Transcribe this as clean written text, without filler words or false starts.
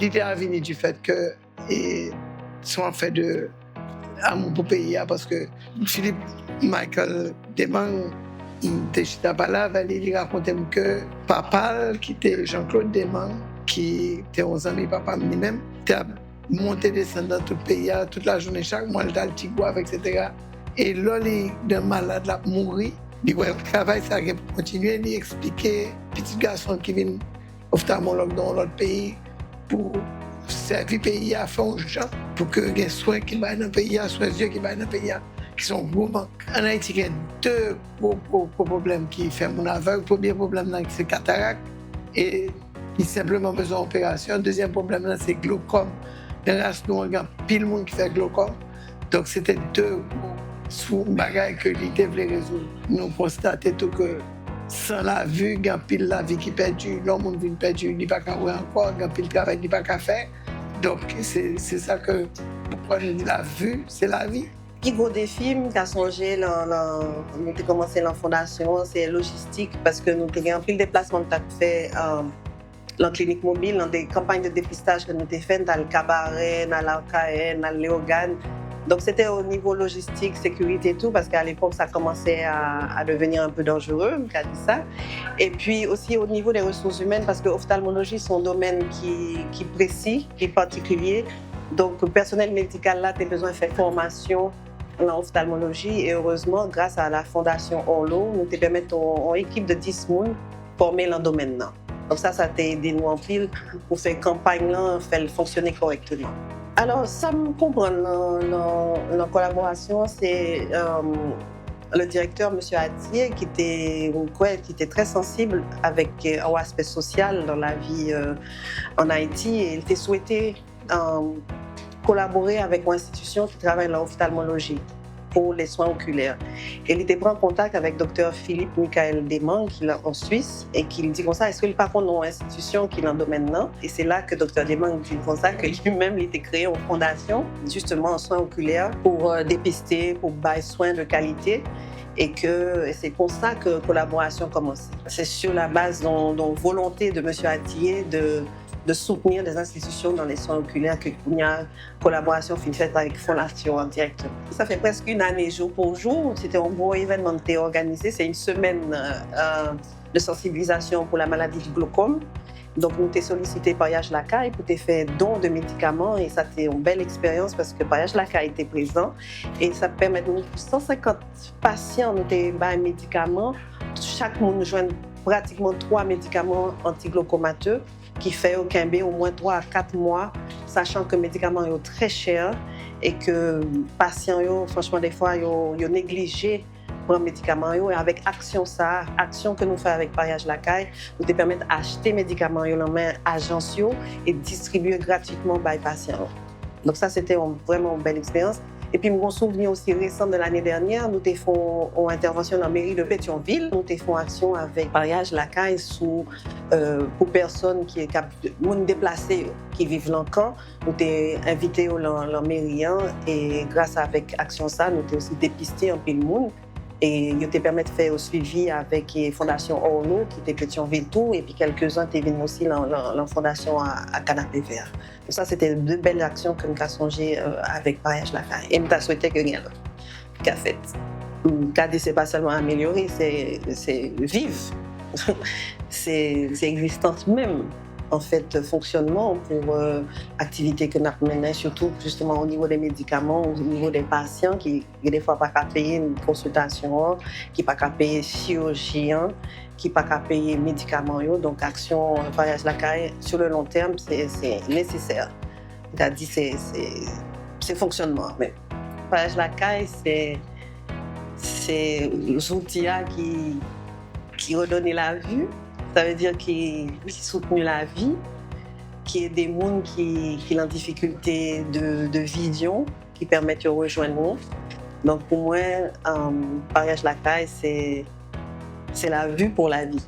L'idée a venu du fait que sont en fait de amour pour pays parce que Philippe Michael Desmond de Chitapala il racontait que papa qui était Jean-Claude Desmond qui était 11 ans papa lui-même était monté descendre dans tout le pays toute la journée chaque mois dans le Tigouave etc. Et là il est malade là mourir il va travailler ça pour continuer à expliquer petit garçon qui vient ophtalmologue dans l'autre pays pour servir le pays à fond pour que les soins qui vont dans le pays, les soins yeux qui vont dans le pays, qui sont gros manques. En Haïti, il y a deux gros problèmes qui font mon aveugle. Le premier problème, c'est cataracte et il a simplement besoin d'opération. Le deuxième problème, c'est glaucome. Dans la race, nous, il y a pile de monde qui fait glaucome. Donc, c'était deux gros bagages que l'idée voulait résoudre. Nous constatons tout que sans la vue, il y a pile la vie qui est perdue, l'homme vient perdu, il n'y a pas qu'à voir encore, il y a pile de travail, il n'y a pas qu'à faire. Donc, c'est ça que, pourquoi je dis la vue, c'est la vie. Le gros défi qui a changé, nous avons commencé la fondation, c'est logistique, parce que nous avons pris le déplacement que nous avons fait dans la clinique mobile, dans des campagnes de dépistage que nous avons faites dans le cabaret, dans l'Arcaën, dans le Léogane. Donc, c'était au niveau logistique, sécurité et tout, parce qu'à l'époque, ça commençait à devenir un peu dangereux, on a dit ça. Et puis aussi au niveau des ressources humaines, parce que l'ophtalmologie, c'est un domaine qui est précis, qui est particulier. Donc, le personnel médical, là, tu as besoin de faire formation en ophtalmologie. Et heureusement, grâce à la Fondation Orlo, nous te permettons une équipe de 10 personnes formées dans le domaine là. Donc, ça t'a aidé nous en pile pour faire campagne là, faire fonctionner correctement. Alors, ça me comprend la collaboration, c'est le directeur, M. Atier, qui était très sensible avec l'aspect social dans la vie en Haïti. Et il était souhaité collaborer avec une institution qui travaille dans l'ophtalmologie pour les soins oculaires. Et il était pris en contact avec Dr Philippe Michael Desmond, qui est en Suisse, et qui dit comme ça, est-ce que par contre, une institution qui est dans le domaine là? Et c'est là que Dr Desmond dit comme ça, que lui-même, il était créé en fondation, justement en soins oculaires, pour dépister, pour bailler soins de qualité. Et que c'est pour ça que la collaboration commence. C'est sur la base de volonté de M. Atier de soutenir les institutions dans les soins oculaires qu'il y a une collaboration faite avec Fondation directement. Ça fait presque une année jour pour jour. C'était un gros événement qui était organisé. C'est une semaine de sensibilisation pour la maladie du glaucome. Donc, nous t'ai sollicité Pariage Lacaille pour te faire don de médicaments et ça a été une belle expérience parce que Pariage Lacaille était présent et ça permet de nous 150 patients nous des médicaments. Chaque monde joint pratiquement 3 médicaments antiglaucomateux qui fait au Quimbe au moins 3 à 4 mois, sachant que les médicaments sont très chers et que les patients, franchement, des fois, ils négligent les médicaments. Et avec action que nous faisons avec Pariage Lacaille, nous te permettent d'acheter les médicaments dans les agences et distribuer gratuitement aux patients. Donc ça, c'était vraiment une belle expérience. Et puis, mon souvenir aussi récent de l'année dernière, nous avons fait une intervention dans la mairie de Pétionville. Nous avons fait une action avec Pariage Lacaille pour personnes qui sont déplacées, qui vivent dans le camp. Nous avons invité la mairie et grâce à l'action ça, nous avons aussi dépisté un peu de monde. Et ils te permettent de faire un suivi avec la Fondation Orlo, qui était Pétionville tout, et puis quelques-uns étaient venus aussi dans la Fondation à Canapé Vert. Donc ça, c'était 2 belles actions que nous avons songé avec Pariage Lacaille. Et nous avons souhaité que nous avons fait. Ce n'est pas seulement améliorer, c'est vivre. c'est existence même. En fait, fonctionnement pour activités que nous menons, surtout justement au niveau des médicaments, au niveau des patients qui des fois pas qu'à payer une consultation, qui pas qu'à payer chirurgien, qui pas qu'à payer médicaments. Donc, action Pariage Lacaille sur le long terme, c'est nécessaire. C'est-à-dire c'est fonctionnement. Mais Pariage Lacaille, c'est l'outil qui redonne la vue. Ça veut dire qu'il soutient la vie, qu'il y a des gens qui ont des difficultés de vision, qui permettent de rejoindre nous. Donc pour moi, Pariage Lacaille, c'est la vue pour la vie.